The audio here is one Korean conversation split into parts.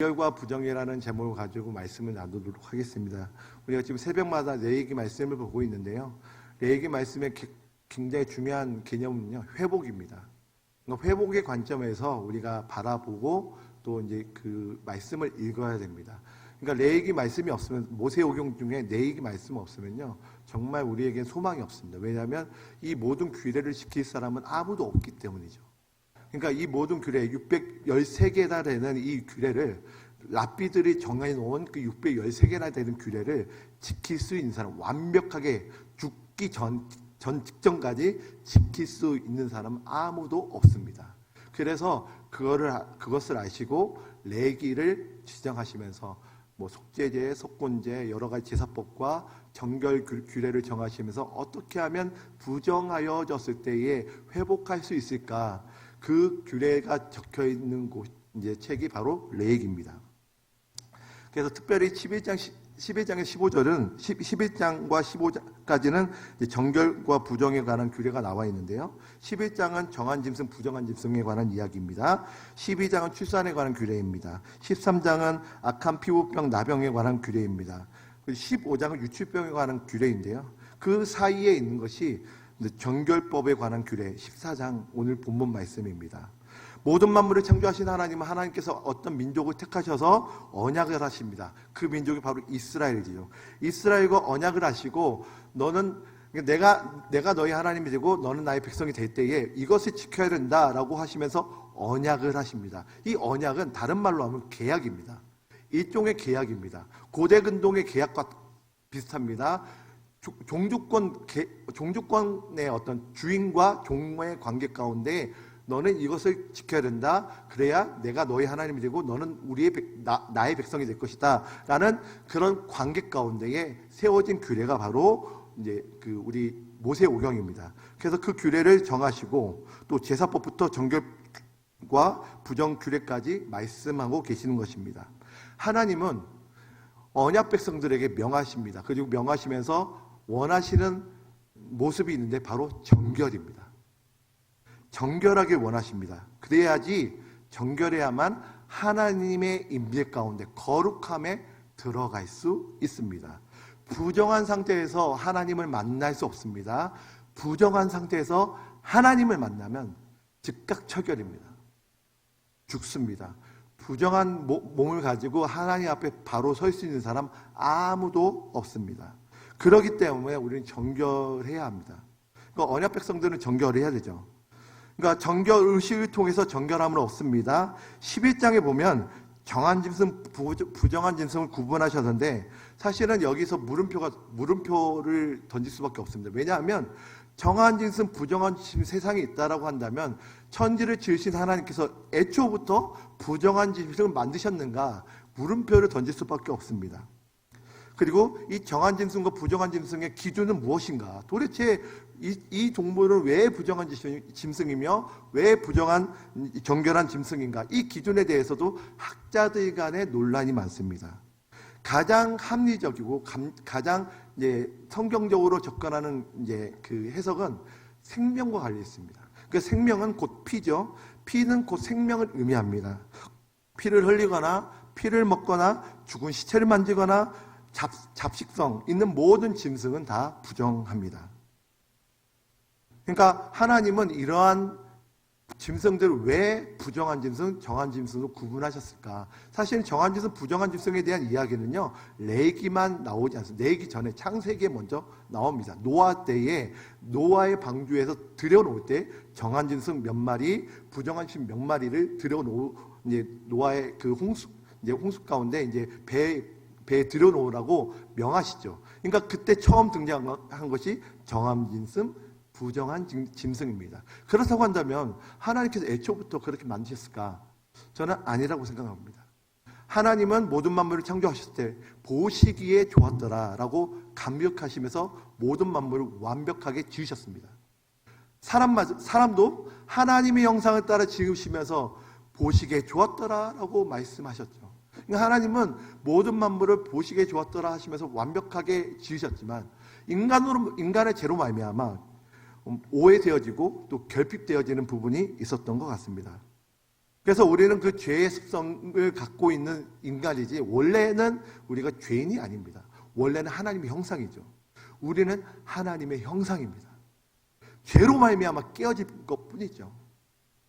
정결과 부정이라는 제목을 가지고 말씀을 나누도록 하겠습니다. 우리가 지금 새벽마다 레위기 말씀을 보고 있는데요. 레위기 말씀의 굉장히 중요한 개념은요, 회복입니다. 그러니까 회복의 관점에서 우리가 바라보고 또 이제 그 말씀을 읽어야 됩니다. 그러니까 레위기 말씀이 없으면, 모세오경 중에 레위기 말씀 없으면요, 정말 우리에겐 소망이 없습니다. 왜냐하면 이 모든 규례를 지킬 사람은 아무도 없기 때문이죠. 그러니까 이 모든 규례, 613개나 되는 이 규례를, 랍비들이 정해 놓은 그 613개나 되는 규례를 지킬 수 있는 사람, 완벽하게 죽기 전 직전까지 지킬 수 있는 사람은 아무도 없습니다. 그래서 그것을 아시고 레위기를 지정하시면서 속죄제, 속건제, 여러 가지 제사법과 정결 규례를 정하시면서 어떻게 하면 부정하여졌을 때에 회복할 수 있을까? 그 규례가 적혀 있는 이제 책이 바로 레위기입니다. 그래서 특별히 11장의 15절은 11장과 15장까지는 정결과 부정에 관한 규례가 나와 있는데요. 11장은 정한 짐승, 부정한 짐승에 관한 이야기입니다. 12장은 출산에 관한 규례입니다. 13장은 악한 피부병, 나병에 관한 규례입니다. 15장은 유출병에 관한 규례인데요. 그 사이에 있는 것이 정결법에 관한 규례, 14장 오늘 본문 말씀입니다. 모든 만물을 창조하신 하나님은 하나님께서 어떤 민족을 택하셔서 언약을 하십니다. 그 민족이 바로 이스라엘이죠. 이스라엘과 언약을 하시고, 너는 내가 너희 하나님이 되고 너는 나의 백성이 될 때에 이것을 지켜야 된다라고 하시면서 언약을 하십니다. 이 언약은 다른 말로 하면 계약입니다. 일종의 계약입니다. 고대 근동의 계약과 비슷합니다. 종주권의 어떤 주인과 종의 관계 가운데 너는 이것을 지켜야 된다. 그래야 내가 너희 하나님이 되고 너는 나의 백성이 될 것이다. 라는 그런 관계 가운데에 세워진 규례가 바로 이제 우리 모세오경입니다. 그래서 그 규례를 정하시고 또 제사법부터 정결과 부정 규례까지 말씀하고 계시는 것입니다. 하나님은 언약 백성들에게 명하십니다. 그리고 명하시면서 원하시는 모습이 있는데 바로 정결입니다. 정결하게 원하십니다. 그래야지, 정결해야만 하나님의 임재 가운데 거룩함에 들어갈 수 있습니다. 부정한 상태에서 하나님을 만날 수 없습니다. 부정한 상태에서 하나님을 만나면 즉각 처결입니다. 죽습니다. 부정한 몸을 가지고 하나님 앞에 바로 설 수 있는 사람 아무도 없습니다. 그렇기 때문에 우리는 정결해야 합니다. 그러니까 언약 백성들은 정결해야 되죠. 그러니까 정결 의식을 통해서 정결함을 얻습니다. 11장에 보면 정한 짐승, 부정한 짐승을 구분하셨는데, 사실은 여기서 물음표를 던질 수밖에 없습니다. 왜냐하면 정한 짐승, 부정한 짐승 세상에 있다라고 한다면 천지를 지으신 하나님께서 애초부터 부정한 짐승을 만드셨는가? 물음표를 던질 수밖에 없습니다. 그리고 이 정한 짐승과 부정한 짐승의 기준은 무엇인가? 도대체 이 동물은 왜 부정한 짐승이며 왜 부정한 정결한 짐승인가? 이 기준에 대해서도 학자들 간에 논란이 많습니다. 가장 합리적이고 가장 이제 성경적으로 접근하는 이제 그 해석은 생명과 관련이 있습니다. 그 생명은 곧 피죠. 피는 곧 생명을 의미합니다. 피를 흘리거나 피를 먹거나 죽은 시체를 만지거나 잡식성 있는 모든 짐승은 다 부정합니다. 그러니까 하나님은 이러한 짐승들을 왜 부정한 짐승, 정한 짐승으로 구분하셨을까? 사실 정한 짐승, 부정한 짐승에 대한 이야기는요, 레위기만 나오지 않습니다. 레위기 전에 창세기에 먼저 나옵니다. 노아 때에 노아의 방주에서 들여놓을 때 정한 짐승 몇 마리, 부정한 짐승 몇 마리를 이제 노아의 그 홍수 가운데 이제 배에 들여놓으라고 명하시죠. 그러니까 그때 처음 등장한 것이 정한 짐승, 부정한 짐승입니다. 그렇다고 한다면 하나님께서 애초부터 그렇게 만드셨을까? 저는 아니라고 생각합니다. 하나님은 모든 만물을 창조하셨을 때 보시기에 좋았더라라고 감격하시면서 모든 만물을 완벽하게 지으셨습니다. 사람도 하나님의 형상을 따라 지으시면서 보시기에 좋았더라라고 말씀하셨죠. 그러니까 하나님은 모든 만물을 보시기에 좋았더라 하시면서 완벽하게 지으셨지만 인간의 죄로 말미암아 오해되어지고 또 결핍되어지는 부분이 있었던 것 같습니다. 그래서 우리는 그 죄의 습성을 갖고 있는 인간이지 원래는 우리가 죄인이 아닙니다. 원래는 하나님의 형상이죠. 우리는 하나님의 형상입니다. 죄로 말미암아 깨어진 것뿐이죠.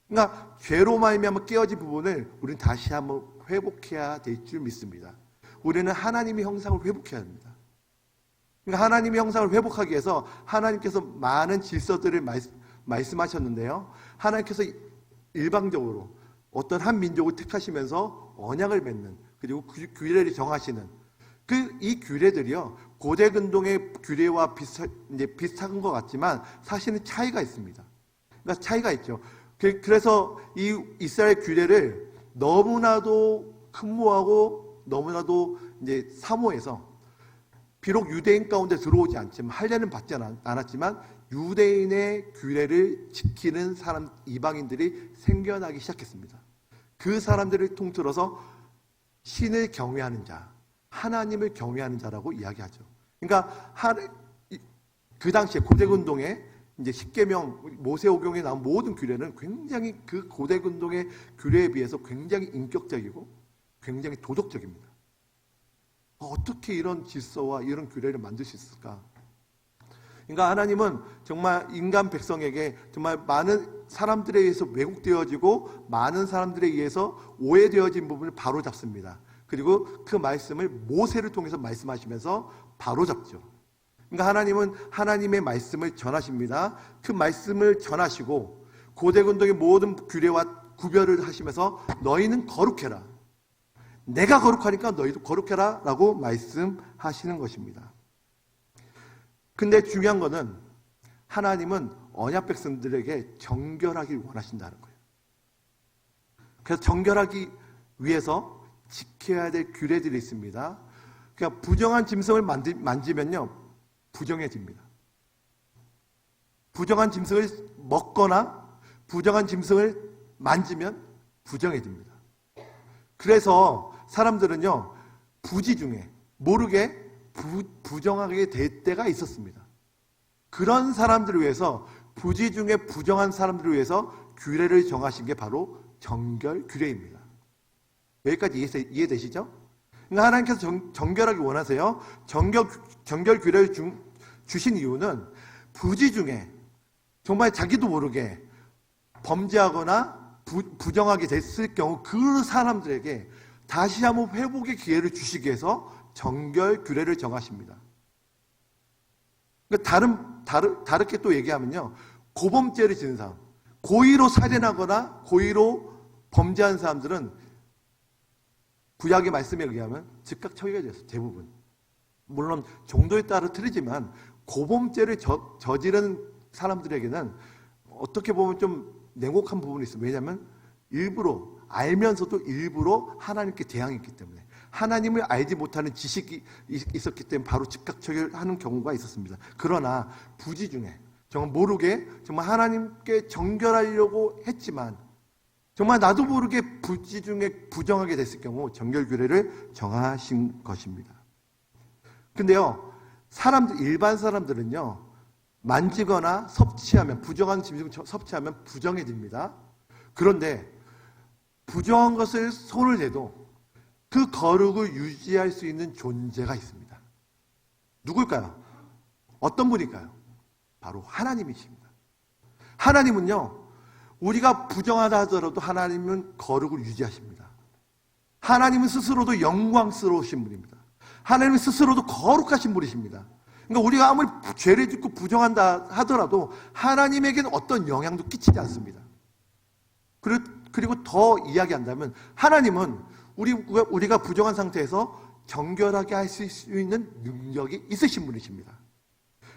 그러니까 죄로 말미암아 깨어진 부분을 우리는 다시 한번 회복해야 될 줄 믿습니다. 우리는 하나님의 형상을 회복해야 합니다. 그러니까 하나님의 형상을 회복하기 위해서 하나님께서 많은 질서들을 말씀하셨는데요. 하나님께서 일방적으로 어떤 한 민족을 택하시면서 언약을 맺는, 그리고 규례를 정하시는 이 규례들이요, 고대 근동의 규례와 비슷한 것 같지만 사실은 차이가 있습니다. 그러니까 차이가 있죠. 그래서 이 이스라엘 규례를 너무나도 흠모하고 너무나도 이제 사모해서, 비록 유대인 가운데 들어오지 않지만 할례는 받지 않았지만 유대인의 규례를 지키는 사람, 이방인들이 생겨나기 시작했습니다. 그 사람들을 통틀어서 신을 경외하는 자, 하나님을 경외하는 자라고 이야기하죠. 그러니까 그 당시에 고대근동에 이제 십계명, 모세오경에 나온 모든 규례는 굉장히 그 고대근동의 규례에 비해서 굉장히 인격적이고 굉장히 도덕적입니다. 어떻게 이런 질서와 이런 규례를 만들 수 있을까? 그러니까 하나님은 정말 인간 백성에게 정말 많은 사람들에 의해서 왜곡되어지고 많은 사람들에 의해서 오해되어진 부분을 바로잡습니다. 그리고 그 말씀을 모세를 통해서 말씀하시면서 바로잡죠. 그러니까 하나님은 하나님의 말씀을 전하십니다. 그 말씀을 전하시고 고대근동의 모든 규례와 구별을 하시면서 너희는 거룩해라. 내가 거룩하니까 너희도 거룩해라 라고 말씀하시는 것입니다. 근데 중요한 거는 하나님은 언약 백성들에게 정결하길 원하신다는 거예요. 그래서 정결하기 위해서 지켜야 될 규례들이 있습니다. 그러니까 부정한 짐승을 만지면요, 부정해집니다. 부정한 짐승을 먹거나 부정한 짐승을 만지면 부정해집니다. 그래서 사람들은요, 부지 중에 모르게 부정하게 될 때가 있었습니다. 그런 사람들을 위해서, 부지 중에 부정한 사람들을 위해서 규례를 정하신 게 바로 정결 규례입니다. 여기까지 이해되시죠? 그러니까 하나님께서 정결하게 원하세요. 정결 규례를 주신 이유는 부지 중에 정말 자기도 모르게 범죄하거나 부정하게 됐을 경우 그 사람들에게 다시 한번 회복의 기회를 주시기 위해서 정결 규례를 정하십니다. 그러니까 다르게 또 얘기하면요, 고범죄를 지은 사람, 고의로 살인하거나 고의로 범죄한 사람들은 구약의 말씀에 의하면 즉각 처리가 됐어요. 대부분. 물론 정도에 따라 틀리지만 고범죄를 저지른 사람들에게는 어떻게 보면 좀 냉혹한 부분이 있어요. 왜냐하면 일부러, 알면서도 일부러 하나님께 대항했기 때문에, 하나님을 알지 못하는 지식이 있었기 때문에 바로 즉각 처리하는 경우가 있었습니다. 그러나 부지 중에 정말 모르게 정말 하나님께 정결하려고 했지만 정말 나도 모르게 부지 중에 부정하게 됐을 경우 정결 규례를 정하신 것입니다. 근데요, 일반 사람들은요, 만지거나 섭취하면, 부정한 짐승을 섭취하면 부정해집니다. 그런데 부정한 것을 손을 대도 그 거룩을 유지할 수 있는 존재가 있습니다. 누굴까요? 어떤 분일까요? 바로 하나님이십니다. 하나님은요, 우리가 부정하다 하더라도 하나님은 거룩을 유지하십니다. 하나님은 스스로도 영광스러우신 분입니다. 하나님은 스스로도 거룩하신 분이십니다. 그러니까 우리가 아무리 죄를 짓고 부정한다 하더라도 하나님에게는 어떤 영향도 끼치지 않습니다. 그리고 더 이야기한다면 하나님은 우리가 부정한 상태에서 정결하게 할 수 있는 능력이 있으신 분이십니다.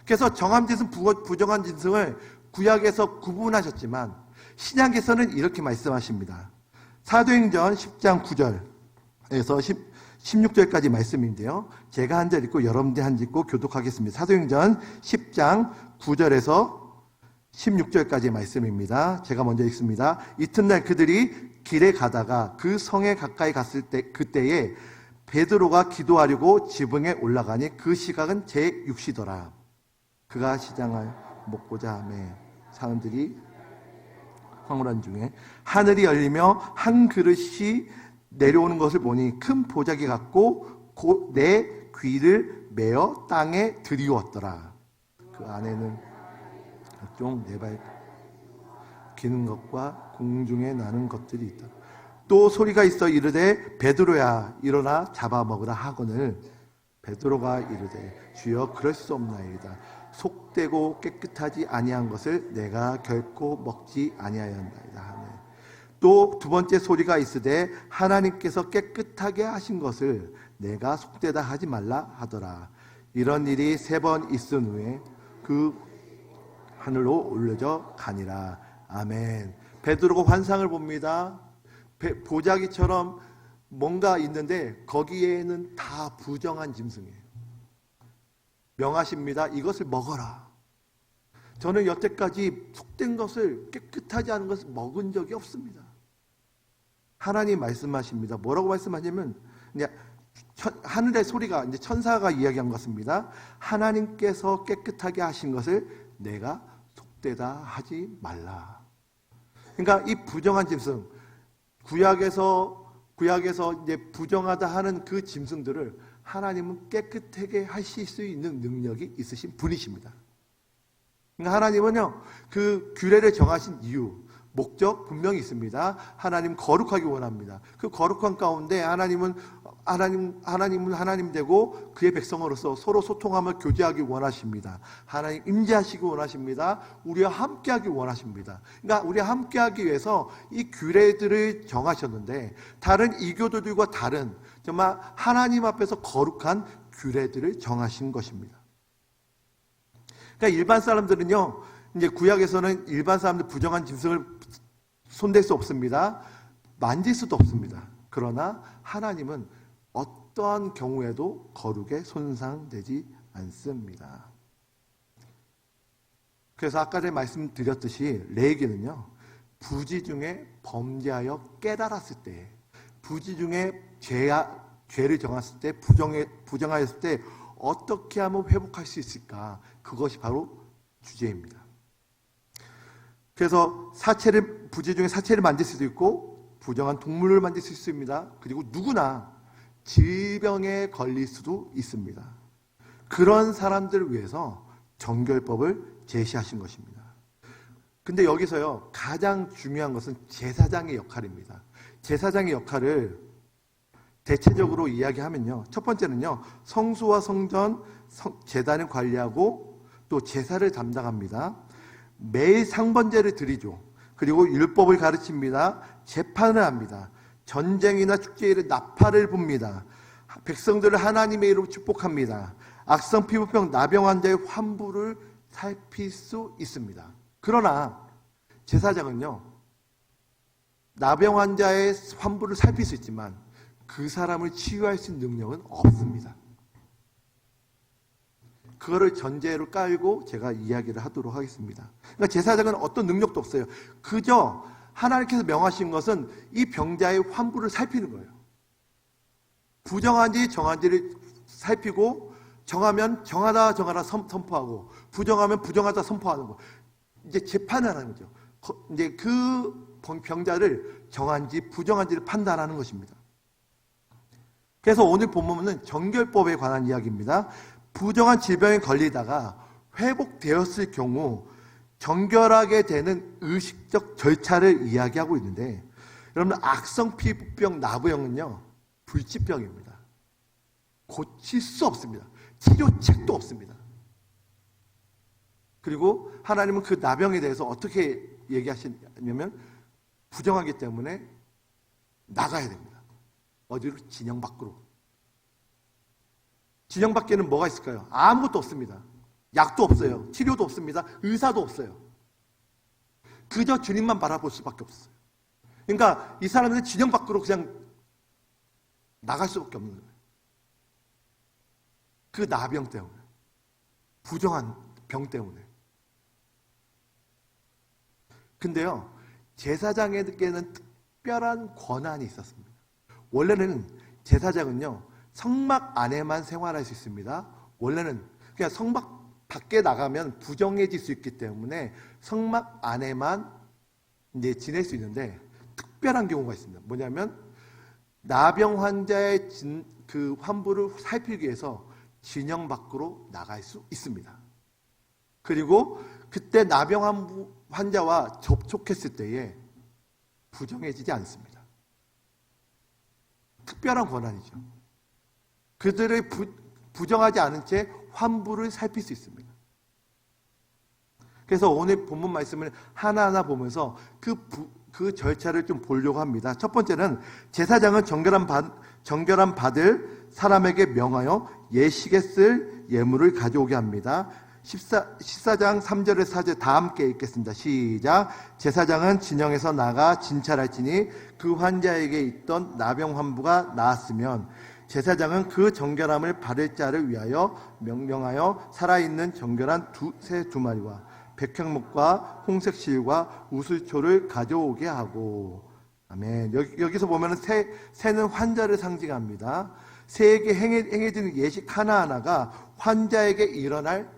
그래서 정한 짐승, 부정한 짐승을 구약에서 구분하셨지만 신약에서는 이렇게 말씀하십니다. 사도행전 10장 9절에서 16절까지 말씀인데요. 제가 한 절 읽고 여러분들 한 절 읽고 교독하겠습니다. 사도행전 10장 9절에서 16절까지의 말씀입니다. 제가 먼저 읽습니다. 이튿날 그들이 길에 가다가 그 성에 가까이 갔을 때, 그때에 베드로가 기도하려고 지붕에 올라가니 그 시각은 제6시더라. 그가 시장을 먹고자 하매 사람들이 황홀한 중에 하늘이 열리며 한 그릇이 내려오는 것을 보니 큰 보자기 같고 곧 내 귀를 메어 땅에 들이웠더라. 그 안에는 각종 네 발 기는 것과 공중에 나는 것들이 있다. 또 소리가 있어 이르되 베드로야 일어나 잡아먹으라 하거늘 베드로가 이르되 주여 그럴 수 없나이다. 속되고 깨끗하지 아니한 것을 내가 결코 먹지 아니하였나이다 하네. 또 두 번째 소리가 있으되 하나님께서 깨끗하게 하신 것을 내가 속되다 하지 말라 하더라. 이런 일이 3번 있은 후에 그 하늘로 올려져 가니라. 아멘. 베드로가 환상을 봅니다. 보자기처럼 뭔가 있는데 거기에는 다 부정한 짐승이에요. 명하십니다. 이것을 먹어라. 저는 여태까지 속된 것을, 깨끗하지 않은 것을 먹은 적이 없습니다. 하나님 말씀하십니다. 뭐라고 말씀하냐면 하늘의 소리가 이제 천사가 이야기한 것입니다. 하나님께서 깨끗하게 하신 것을 내가 속되다 하지 말라. 그러니까 이 부정한 짐승, 구약에서 이제 부정하다 하는 그 짐승들을 하나님은 깨끗하게 하실 수 있는 능력이 있으신 분이십니다. 그러니까 하나님은요, 그 규례를 정하신 이유, 목적 분명히 있습니다. 하나님 거룩하기 원합니다. 그 거룩한 가운데 하나님은 하나님 되고 그의 백성으로서 서로 소통하며 교제하기 원하십니다. 하나님 임재하시기 원하십니다. 우리와 함께하기 원하십니다. 그러니까 우리와 함께하기 위해서 이 규례들을 정하셨는데 다른 이교도들과 다른 정말 하나님 앞에서 거룩한 규례들을 정하신 것입니다. 그러니까 일반 사람들은요, 이제 구약에서는 일반 사람들 부정한 짐승을 손댈 수 없습니다. 만질 수도 없습니다. 그러나 하나님은 어떠한 경우에도 거룩에 손상되지 않습니다. 그래서 아까 전에 말씀드렸듯이 레위기는요, 부지 중에 범죄하여 깨달았을 때, 부지 중에 죄를 정했을 때, 부정하였을 때 어떻게 하면 회복할 수 있을까? 그것이 바로 주제입니다. 그래서 부지 중에 사체를 만질 수도 있고 부정한 동물을 만질 수 있습니다. 그리고 누구나 질병에 걸릴 수도 있습니다. 그런 사람들을 위해서 정결법을 제시하신 것입니다. 근데 여기서요, 가장 중요한 것은 제사장의 역할입니다. 제사장의 역할을 대체적으로 이야기하면요, 첫 번째는요, 성수와 성전, 제단을 관리하고 또 제사를 담당합니다. 매일 상번제를 드리죠. 그리고 율법을 가르칩니다. 재판을 합니다. 전쟁이나 축제일에 나팔을 붑니다. 백성들을 하나님의 이름으로 축복합니다. 악성 피부병, 나병 환자의 환부를 살필 수 있습니다. 그러나 제사장은요, 나병 환자의 환부를 살필 수 있지만 그 사람을 치유할 수 있는 능력은 없습니다. 그거를 전제로 깔고 제가 이야기를 하도록 하겠습니다. 그러니까 제사장은 어떤 능력도 없어요. 그저 하나님께서 명하신 것은 이 병자의 환부를 살피는 거예요. 부정한지 정한지를 살피고, 정하면 정하다 선포하고, 부정하면 부정하다 선포하는 거. 이제 재판을 하는 거죠. 이제 그 병자를 정한지 부정한지를 판단하는 것입니다. 그래서 오늘 본문은 정결법에 관한 이야기입니다. 부정한 질병에 걸리다가 회복되었을 경우 정결하게 되는 의식적 절차를 이야기하고 있는데, 여러분, 악성 피부병, 나부형은요, 불치병입니다. 고칠 수 없습니다. 치료책도 없습니다. 그리고 하나님은 그 나병에 대해서 어떻게 얘기하시냐면, 부정하기 때문에 나가야 됩니다. 어디로? 진영 밖으로. 진영 밖에는 뭐가 있을까요? 아무것도 없습니다. 약도 없어요. 치료도 없습니다. 의사도 없어요. 그저 주님만 바라볼 수밖에 없어요. 그러니까 이 사람들은 진영 밖으로 그냥 나갈 수밖에 없는 거예요. 그 나병 때문에, 부정한 병 때문에. 근데요, 제사장에게는 특별한 권한이 있었습니다. 원래는 제사장은요, 성막 안에만 생활할 수 있습니다. 원래는 그냥 성막 밖에 나가면 부정해질 수 있기 때문에 성막 안에만 이제 지낼 수 있는데 특별한 경우가 있습니다. 뭐냐면 나병 환자의 그 환부를 살피기 위해서 진영 밖으로 나갈 수 있습니다. 그리고 그때 나병 환자와 접촉했을 때에 부정해지지 않습니다. 특별한 권한이죠. 그들을 부정하지 않은 채 환부를 살필 수 있습니다. 그래서 오늘 본문 말씀을 하나하나 보면서 그 절차를 좀 보려고 합니다. 첫 번째는 제사장은 정결함 받을 사람에게 명하여 예식에 쓸 예물을 가져오게 합니다. 14장 3절에서 4절 다 함께 읽겠습니다. 시작. 제사장은 진영에서 나가 진찰할지니 그 환자에게 있던 나병 환부가 나았으면 제사장은 그 정결함을 받을 자를 위하여 명령하여 살아있는 정결한 새 두 마리와 백향목과 홍색실과 우슬초를 가져오게 하고. 아멘. 여기서 보면 새는 환자를 상징합니다. 새에게 행해지는 예식 하나하나가 환자에게 일어날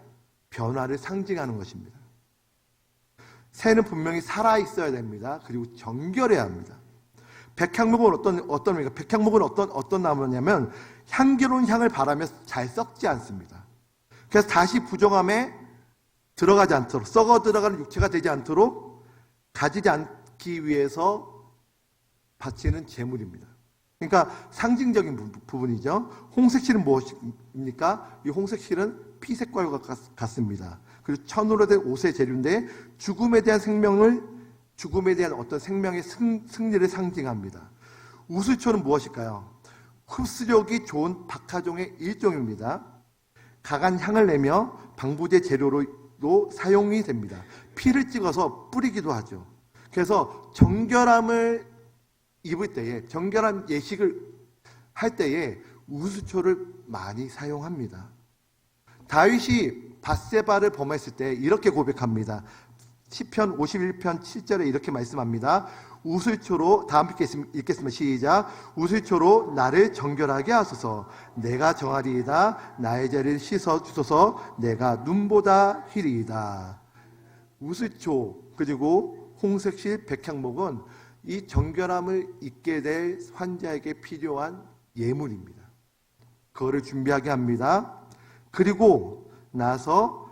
변화를 상징하는 것입니다. 새는 분명히 살아있어야 됩니다. 그리고 정결해야 합니다. 백향목은 어떤 백향목은 어떤 나무냐면 향기로운 향을 바라며 잘 썩지 않습니다. 그래서 다시 부정함에 들어가지 않도록, 썩어 들어가는 육체가 되지 않도록 가지지 않기 위해서 바치는 제물입니다. 그러니까 상징적인 부분이죠. 홍색실은 무엇입니까? 이 홍색실은 피색과 같습니다. 그리고 천으로 된 옷의 재료인데 죽음에 대한 어떤 생명의 승리를 상징합니다. 우슬초는 무엇일까요? 흡수력이 좋은 박하종의 일종입니다. 강한 향을 내며 방부제 재료로도 사용이 됩니다. 피를 찍어서 뿌리기도 하죠. 그래서 정결함을 입을 때에, 정결한 예식을 할 때에 우슬초를 많이 사용합니다. 다윗이 밧세바를 범했을 때 이렇게 고백합니다. 시편 51편 7절에 이렇게 말씀합니다. 우슬초로, 다 함께 읽겠습니다. 시작. 우슬초로 나를 정결하게 하소서. 내가 정하리이다. 나의 죄를 씻어 주소서. 내가 눈보다 희리이다. 우슬초 그리고 홍색실 백향목은 이 정결함을 입게 될 환자에게 필요한 예물입니다. 그거를 준비하게 합니다. 그리고 나서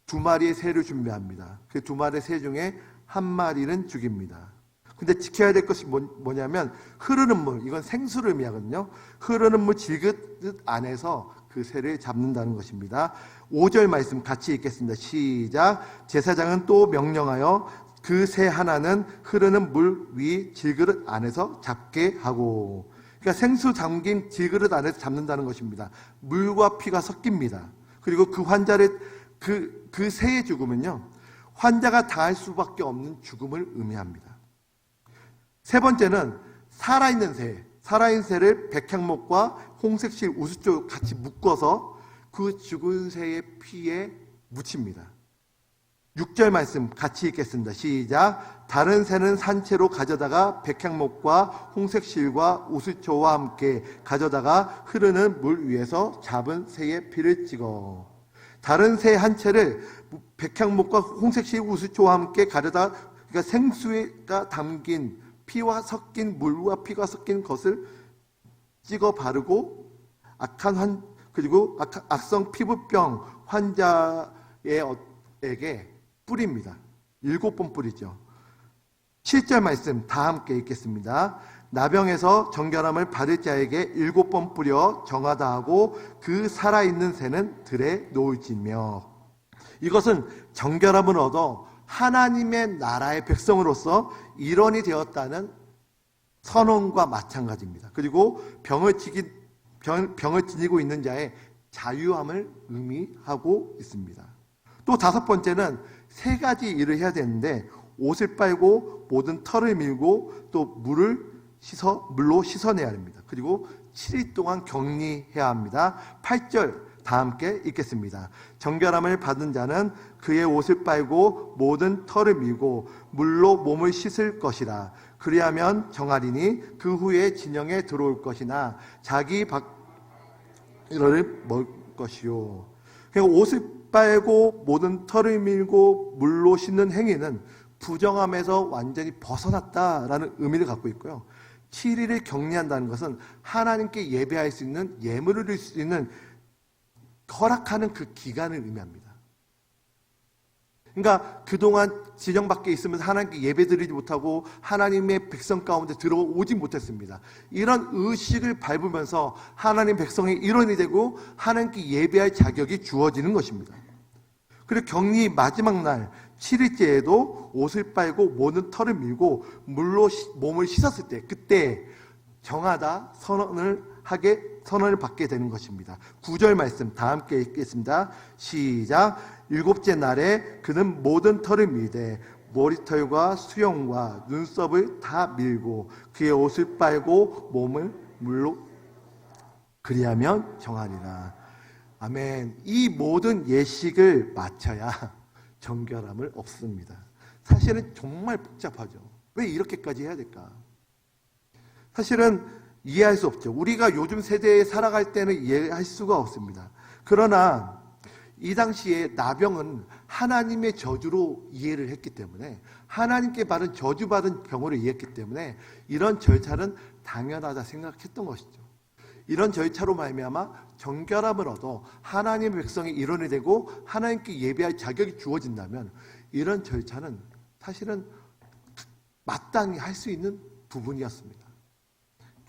2마리의 새를 준비합니다. 그 2마리의 새 중에 1마리는 죽입니다. 근데 지켜야 될 것이 뭐냐면 흐르는 물, 이건 생수를 의미하거든요. 흐르는 물 질그릇 안에서 그 새를 잡는다는 것입니다. 5절 말씀 같이 읽겠습니다. 시작. 제사장은 또 명령하여 그 새 하나는 흐르는 물 위 질그릇 안에서 잡게 하고. 그러니까 생수 담긴 질그릇 안에서 잡는다는 것입니다. 물과 피가 섞입니다. 그리고 그 환자를 그 새의 죽음은요, 환자가 당할 수밖에 없는 죽음을 의미합니다. 세 번째는 살아있는 새를 백향목과 홍색실 우수초 같이 묶어서 그 죽은 새의 피에 묻힙니다. 6절 말씀 같이 읽겠습니다. 시작. 다른 새는 산채로 가져다가 백향목과 홍색실과 우수초와 함께 가져다가 흐르는 물 위에서 잡은 새의 피를 찍어. 다른 새 한 채를 백향목과 홍색실 우수초와 함께 가져다, 그러니까 생수가 담긴 피와 섞인 물과 피가 섞인 것을 찍어 바르고 그리고 악성 피부병 환자에게 뿌립니다. 7번 뿌리죠. 7절 말씀 다 함께 읽겠습니다. 나병에서 정결함을 받을 자에게 7번 뿌려 정하다 하고 그 살아있는 새는 들에 놓을지며. 이것은 정결함을 얻어 하나님의 나라의 백성으로서 일원이 되었다는 선언과 마찬가지입니다. 그리고 병을 지니고 있는 자의 자유함을 의미하고 있습니다. 또 5번째는 3가지 해야 되는데 옷을 빨고 모든 털을 밀고 또 물로 씻어내야 합니다. 그리고 7일 동안 격리해야 합니다. 8절 다 함께 읽겠습니다. 정결함을 받은 자는 그의 옷을 빨고 모든 털을 밀고 물로 몸을 씻을 것이라. 그리하면 정하리니 그 후에 진영에 들어올 것이나 자기 박이를 먹을 것이요. 그러니까 옷을 빨고 모든 털을 밀고 물로 씻는 행위는 부정함에서 완전히 벗어났다라는 의미를 갖고 있고요. 7일을 격리한다는 것은 하나님께 예배할 수 있는, 예물을 드릴 수 있는 허락하는 그 기간을 의미합니다. 그러니까 그동안 지정 밖에 있으면서 하나님께 예배드리지 못하고 하나님의 백성 가운데 들어오지 못했습니다. 이런 의식을 밟으면서 하나님 백성의 일원이 되고 하나님께 예배할 자격이 주어지는 것입니다. 그리고 격리 마지막 날 7일째에도 옷을 빨고 모든 털을 밀고 물로 몸을 씻었을 때, 그때 정하다 선언을 받게 되는 것입니다. 9절 말씀 다 함께 읽겠습니다. 시작. 7째 날에 그는 모든 털을 밀되 머리털과 수염과 눈썹을 다 밀고 그의 옷을 빨고 몸을 물로 그리하면 정하리라. 아멘. 이 모든 예식을 마쳐야 정결함을 얻습니다. 사실은 정말 복잡하죠. 왜 이렇게까지 해야 될까? 사실은 이해할 수 없죠. 우리가 요즘 세대에 살아갈 때는 이해할 수가 없습니다. 그러나 이 당시에 나병은 하나님의 저주로 이해를 했기 때문에, 하나님께 받은 저주받은 병으로 이해했기 때문에 이런 절차는 당연하다 생각했던 것이죠. 이런 절차로 말미암아 정결함을 얻어 하나님의 백성의 일원이 되고 하나님께 예배할 자격이 주어진다면 이런 절차는 사실은 마땅히 할 수 있는 부분이었습니다.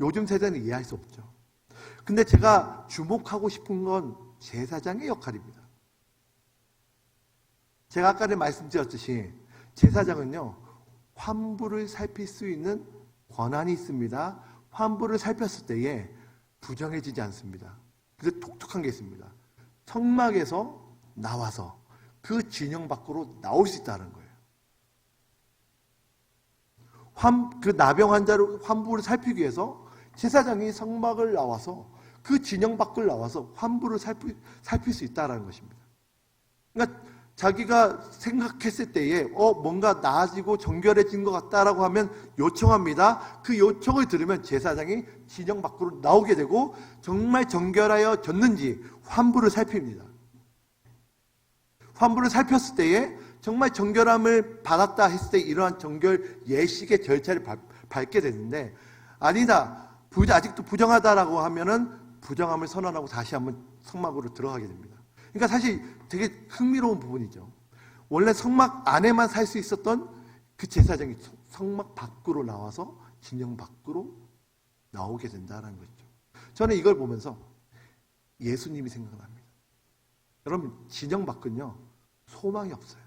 요즘 세대는 이해할 수 없죠. 근데 제가 주목하고 싶은 건 제사장의 역할입니다. 제가 아까 말씀드렸듯이 제사장은요, 환부를 살필 수 있는 권한이 있습니다. 환부를 살폈을 때에 부정해지지 않습니다. 그래서 독특한 게 있습니다. 성막에서 나와서 그 진영 밖으로 나올 수 있다는 거예요. 그 나병 환자를 환부를 살피기 위해서 제사장이 성막을 나와서 그 진영 밖을 나와서 환부를 살필 수 있다는 것입니다. 그러니까 자기가 생각했을 때에 뭔가 나아지고 정결해진 것 같다라고 하면 요청합니다. 그 요청을 들으면 제사장이 진영 밖으로 나오게 되고 정말 정결하여졌는지 환부를 살핍니다. 환부를 살폈을 때에 정말 정결함을 받았다 했을 때 이러한 정결 예식의 절차를 밟게 되는데, 아니다, 아직도 부정하다라고 하면은 부정함을 선언하고 다시 한번 성막으로 들어가게 됩니다. 그러니까 사실 되게 흥미로운 부분이죠. 원래 성막 안에만 살 수 있었던 그 제사장이 성막 밖으로 나와서 진영 밖으로 나오게 된다는 거죠. 저는 이걸 보면서 예수님이 생각납니다. 여러분, 진영 밖은요, 소망이 없어요.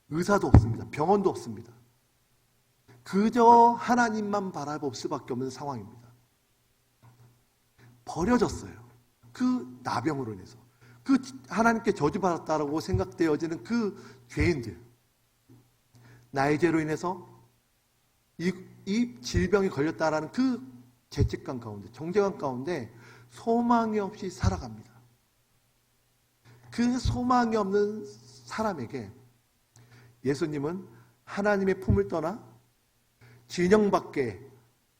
의사도 없습니다. 병원도 없습니다. 그저 하나님만 바라볼 수밖에 없는 상황입니다. 버려졌어요. 그 나병으로 인해서. 그 하나님께 저주받았다라고 생각되어지는 그 죄인들, 나의 죄로 인해서 이 질병이 걸렸다라는 그 죄책감 가운데, 정죄감 가운데 소망이 없이 살아갑니다. 그 소망이 없는 사람에게 예수님은 하나님의 품을 떠나 진영 밖에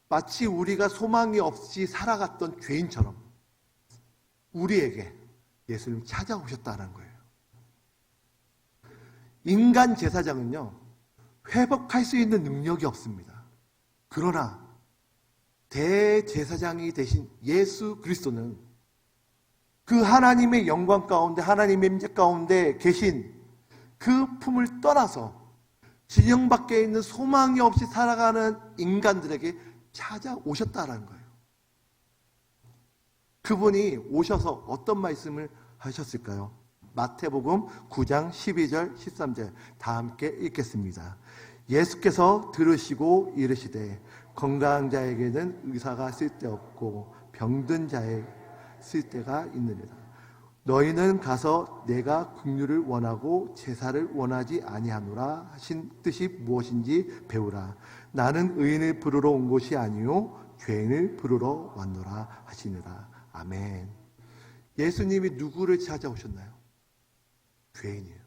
마치 우리가 소망이 없이 살아갔던 죄인처럼 우리에게 예수님 찾아오셨다는 거예요. 인간 제사장은요, 회복할 수 있는 능력이 없습니다. 그러나 대제사장이 되신 예수 그리스도는 그 하나님의 영광 가운데, 하나님의 임재 가운데 계신 그 품을 떠나서 진영 밖에 있는 소망이 없이 살아가는 인간들에게 찾아오셨다는 거예요. 그분이 오셔서 어떤 말씀을 하셨을까요? 마태복음 9장 12절 13절 다 함께 읽겠습니다. 예수께서 들으시고 이르시되 건강한 자에게는 의사가 쓸데없고 병든 자에 쓸데가 있느니라. 너희는 가서 내가 긍휼을 원하고 제사를 원하지 아니하노라 하신 뜻이 무엇인지 배우라. 나는 의인을 부르러 온 것이 아니요 죄인을 부르러 왔노라 하시니라. 아멘. 예수님이 누구를 찾아오셨나요? 죄인이에요.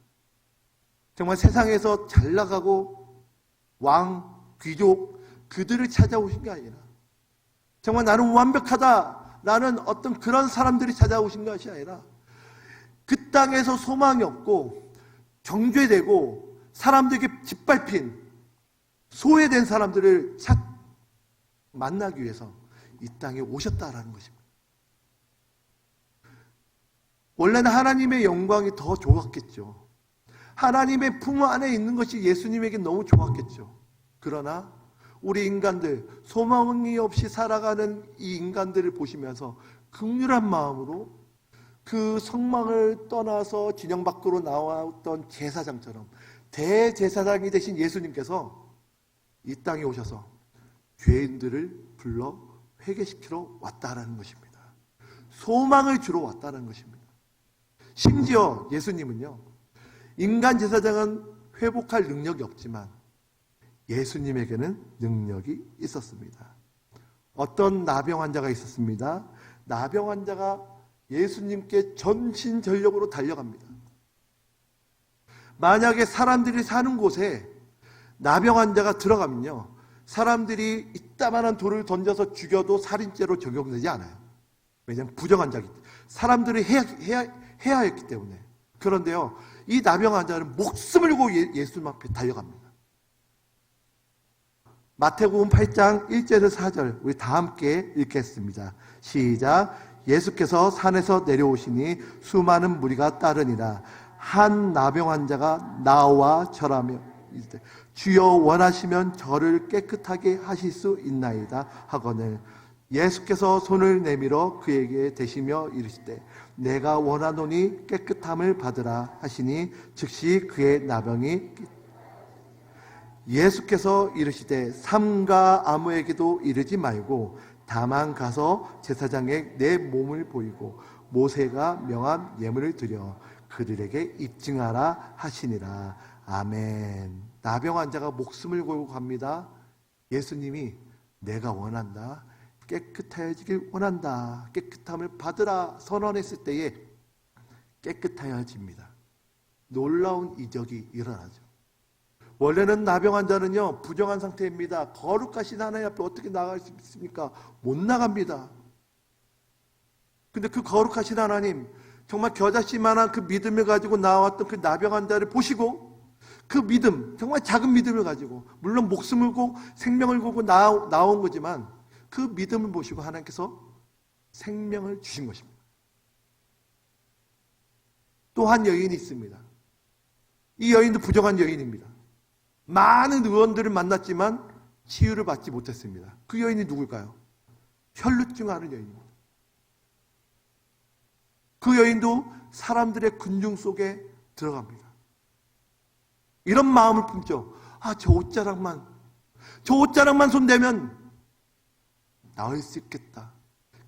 정말 세상에서 잘 나가고 왕, 귀족 그들을 찾아오신 게 아니라, 정말 나는 완벽하다, 나는 어떤 그런 사람들이 찾아오신 것이 아니라 그 땅에서 소망이 없고 정죄되고 사람들에게 짓밟힌 소외된 사람들을 만나기 위해서 이 땅에 오셨다라는 것입니다. 원래는 하나님의 영광이 더 좋았겠죠. 하나님의 품 안에 있는 것이 예수님에게 너무 좋았겠죠. 그러나 우리 인간들, 소망이 없이 살아가는 이 인간들을 보시면서 긍휼한 마음으로 그 성막을 떠나서 진영 밖으로 나왔던 제사장처럼 대제사장이 되신 예수님께서 이 땅에 오셔서 죄인들을 불러 회개시키러 왔다라는 것입니다. 소망을 주러 왔다는 것입니다. 심지어 예수님은요, 인간 제사장은 회복할 능력이 없지만 예수님에게는 능력이 있었습니다. 어떤 나병 환자가 있었습니다. 나병 환자가 예수님께 전신전력으로 달려갑니다. 만약에 사람들이 사는 곳에 나병 환자가 들어가면요, 사람들이 이따만한 돌을 던져서 죽여도 살인죄로 적용되지 않아요. 왜냐하면 부정한 자이기 때문에. 사람들이 해야 했기 때문에. 그런데요, 이 나병 환자는 목숨을 걸고 예수님 앞에 달려갑니다. 마태복음 8장 1절에서 4절 우리 다 함께 읽겠습니다. 시작. 예수께서 산에서 내려오시니 수많은 무리가 따르니라. 한 나병 환자가 나와 절하며 이르되 주여 원하시면 저를 깨끗하게 하실 수 있나이다 하거늘 예수께서 손을 내밀어 그에게 대시며 이르시되 내가 원하노니 깨끗함을 받으라 하시니 즉시 그의 나병이 예수께서 이르시되 삼가 아무에게도 이르지 말고 다만 가서 제사장에 내 몸을 보이고 모세가 명한 예물을 드려 그들에게 입증하라 하시니라. 아멘. 나병 환자가 목숨을 걸고 갑니다. 예수님이 내가 원한다, 깨끗해지길 원한다, 깨끗함을 받으라 선언했을 때에 깨끗해집니다. 놀라운 이적이 일어나죠. 원래는 나병 환자는요, 부정한 상태입니다. 거룩하신 하나님 앞에 어떻게 나갈 수 있습니까? 못 나갑니다. 근데 그 거룩하신 하나님, 정말 겨자씨만한 그 믿음을 가지고 나왔던 그 나병 환자를 보시고 그 믿음, 정말 작은 믿음을 가지고, 물론 목숨을 걸고 생명을 걸고 나온 거지만 그 믿음을 보시고 하나님께서 생명을 주신 것입니다. 또 한 여인이 있습니다. 이 여인도 부정한 여인입니다. 많은 의원들을 만났지만 치유를 받지 못했습니다. 그 여인이 누굴까요? 혈루증 앓은 여인입니다. 그 여인도 사람들의 군중 속에 들어갑니다. 이런 마음을 품죠. 저 옷자락만 손대면 나을 수 있겠다.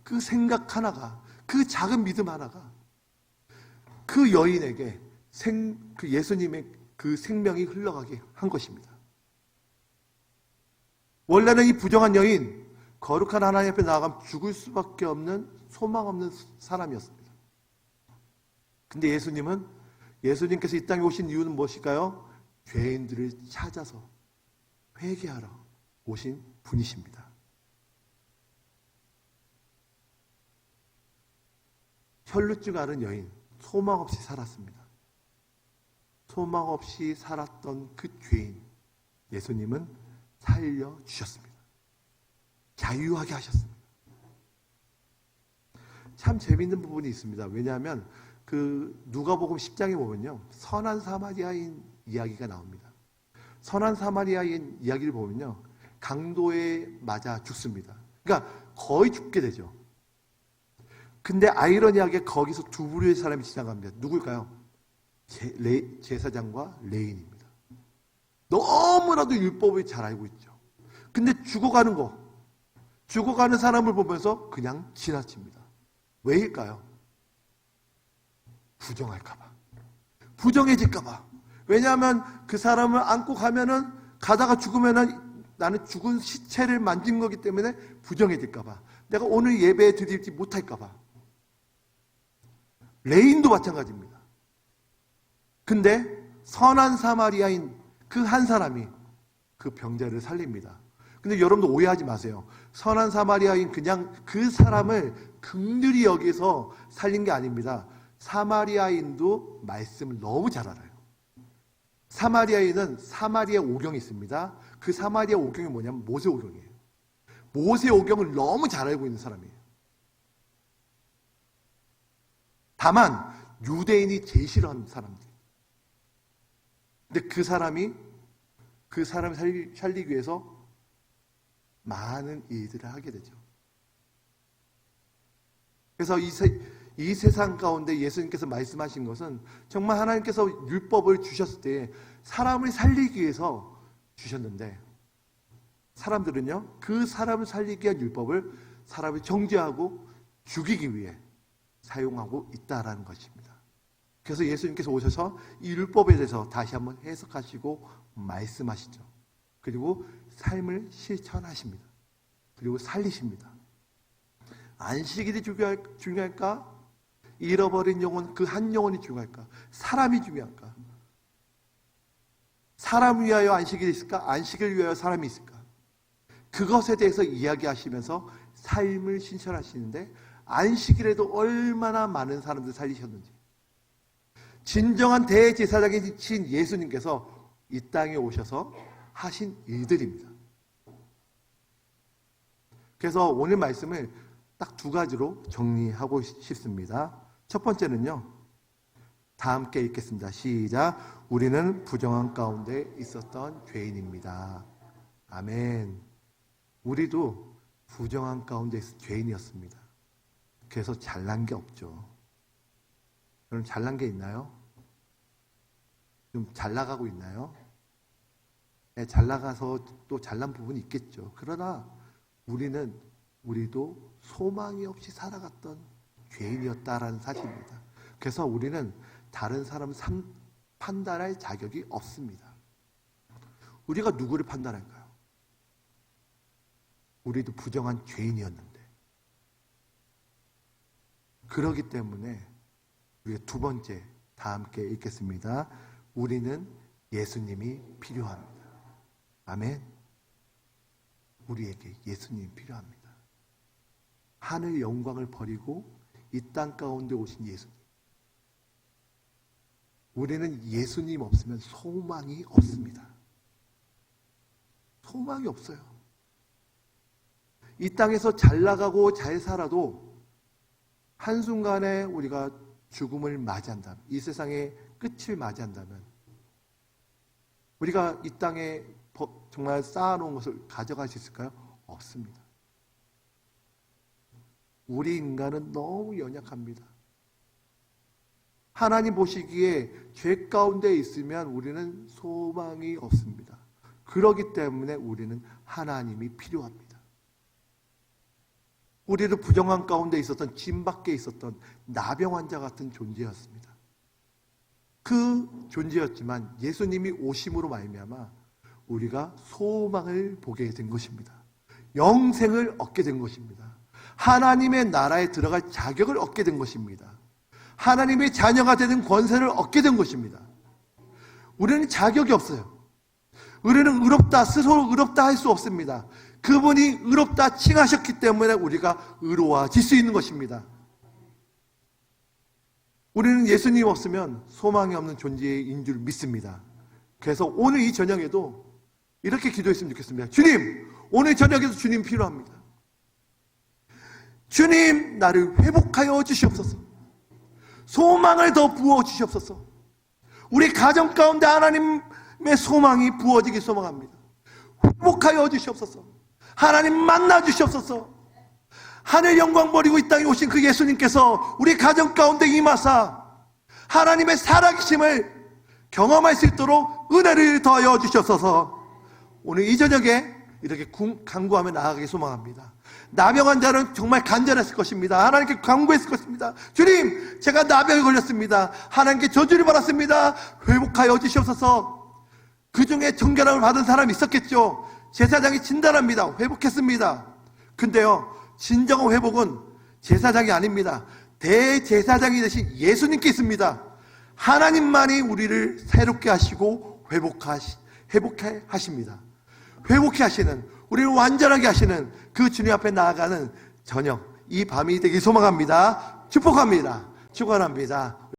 그 생각 하나가, 그 작은 믿음 하나가 그 여인에게 그 예수님의 그 생명이 흘러가게 한 것입니다. 원래는 이 부정한 여인, 거룩한 하나님 앞에 나아가면 죽을 수밖에 없는 소망 없는 사람이었습니다. 근데 예수님께서 이 땅에 오신 이유는 무엇일까요? 죄인들을 찾아서 회개하러 오신 분이십니다. 혈루증 앓은 여인, 소망 없이 살았습니다. 소망 없이 살았던 그 죄인, 예수님은 살려주셨습니다. 자유하게 하셨습니다. 참 재미있는 부분이 있습니다. 왜냐하면 그 누가복음 10장에 보면요, 선한 사마리아인 이야기가 나옵니다. 선한 사마리아인 이야기를 보면요, 강도에 맞아 죽습니다. 그러니까 거의 죽게 되죠. 근데 아이러니하게 거기서 두 부류의 사람이 지나갑니다. 누굴까요? 제사장과 레인입니다. 너무나도 율법을 잘 알고 있죠. 근데 죽어가는 사람을 보면서 그냥 지나칩니다. 왜일까요? 부정할까봐, 부정해질까봐. 왜냐하면 그 사람을 안고 가다가 죽으면은 나는 죽은 시체를 만진 거기 때문에 부정해질까봐, 내가 오늘 예배에 드리지 못할까봐. 레인도 마찬가지입니다. 근데 선한 사마리아인 그 한 사람이 그 병자를 살립니다. 근데 여러분도 오해하지 마세요. 선한 사마리아인 그냥 그 사람을 긍휼히 여기서 살린 게 아닙니다. 사마리아인도 말씀을 너무 잘 알아요. 사마리아에는 사마리아 오경이 있습니다. 그 사마리아 오경이 뭐냐면 모세 오경이에요. 모세 오경을 너무 잘 알고 있는 사람이에요. 다만 유대인이 제일 싫어하는 사람들. 근데 그 사람을 살리기 위해서 많은 일들을 하게 되죠. 그래서 이 세상 가운데 예수님께서 말씀하신 것은 정말 하나님께서 율법을 주셨을 때 사람을 살리기 위해서 주셨는데, 사람들은요 그 사람을 살리기 위한 율법을 사람을 정죄하고 죽이기 위해 사용하고 있다라는 것입니다. 그래서 예수님께서 오셔서 이 율법에 대해서 다시 한번 해석하시고 말씀하시죠. 그리고 삶을 실천하십니다. 그리고 살리십니다. 안식일이 중요할까? 잃어버린 영혼, 그 한 영혼이 중요할까? 사람이 중요할까? 사람 위하여 안식일이 있을까? 안식을 위하여 사람이 있을까? 그것에 대해서 이야기하시면서 삶을 실천하시는데, 안식일에도 얼마나 많은 사람들 살리셨는지, 진정한 대제사장이신 예수님께서 이 땅에 오셔서 하신 일들입니다. 그래서 오늘 말씀을 딱 두 가지로 정리하고 싶습니다. 첫 번째는요, 다 함께 읽겠습니다. 시작. 우리는 부정한 가운데 있었던 죄인입니다. 아멘. 우리도 부정한 가운데 있었던 죄인이었습니다. 그래서 잘난 게 없죠. 여러분 잘난 게 있나요? 좀 잘 나가고 있나요? 네, 잘 나가서 또 잘난 부분이 있겠죠. 그러나 우리도 소망이 없이 살아갔던 죄인이었다라는 사실입니다. 그래서 우리는 다른 사람 판단할 자격이 없습니다. 우리가 누구를 판단할까요? 우리도 부정한 죄인이었는데. 그렇기 때문에 우리가 두 번째 다 함께 읽겠습니다. 우리는 예수님이 필요합니다. 아멘. 우리에게 예수님이 필요합니다. 하늘 영광을 버리고 이 땅 가운데 오신 예수님. 우리는 예수님 없으면 소망이 없습니다. 소망이 없어요. 이 땅에서 잘 나가고 잘 살아도 한순간에 우리가 죽음을 맞이한다면, 이 세상의 끝을 맞이한다면, 우리가 이 땅에 정말 쌓아놓은 것을 가져갈 수 있을까요? 없습니다. 우리 인간은 너무 연약합니다. 하나님 보시기에 죄 가운데 있으면 우리는 소망이 없습니다. 그렇기 때문에 우리는 하나님이 필요합니다. 우리도 부정한 가운데 있었던, 짐 밖에 있었던 나병 환자 같은 존재였습니다. 그 존재였지만 예수님이 오심으로 말미암아 우리가 소망을 보게 된 것입니다. 영생을 얻게 된 것입니다. 하나님의 나라에 들어갈 자격을 얻게 된 것입니다. 하나님의 자녀가 되는 권세를 얻게 된 것입니다. 우리는 자격이 없어요. 우리는 의롭다, 스스로 의롭다 할 수 없습니다. 그분이 의롭다 칭하셨기 때문에 우리가 의로워질 수 있는 것입니다. 우리는 예수님 없으면 소망이 없는 존재인 줄 믿습니다. 그래서 오늘 이 저녁에도 이렇게 기도했으면 좋겠습니다. 주님, 오늘 저녁에도 주님 필요합니다. 주님, 나를 회복하여 주시옵소서. 소망을 더 부어 주시옵소서. 우리 가정 가운데 하나님의 소망이 부어지기 소망합니다. 회복하여 주시옵소서. 하나님 만나 주시옵소서. 하늘 영광 버리고 이 땅에 오신 그 예수님께서 우리 가정 가운데 임하사 하나님의 살아계심을 경험할 수 있도록 은혜를 더하여 주시옵소서. 오늘 이 저녁에 이렇게 간구하며 나아가기 소망합니다. 나병 환자는 정말 간절했을 것입니다. 하나님께 간구했을 것입니다. 주님, 제가 나병에 걸렸습니다. 하나님께 저주를 받았습니다. 회복하여 주시옵소서. 그 중에 정결함을 받은 사람이 있었겠죠. 제사장이 진단합니다. 회복했습니다. 근데요, 진정한 회복은 제사장이 아닙니다. 대제사장이 되신 예수님께 있습니다. 하나님만이 우리를 새롭게 하시고 회복해 하십니다. 회복해 하시는, 우리를 완전하게 하시는 그 주님 앞에 나아가는 저녁, 이 밤이 되길 소망합니다. 축복합니다. 축원합니다.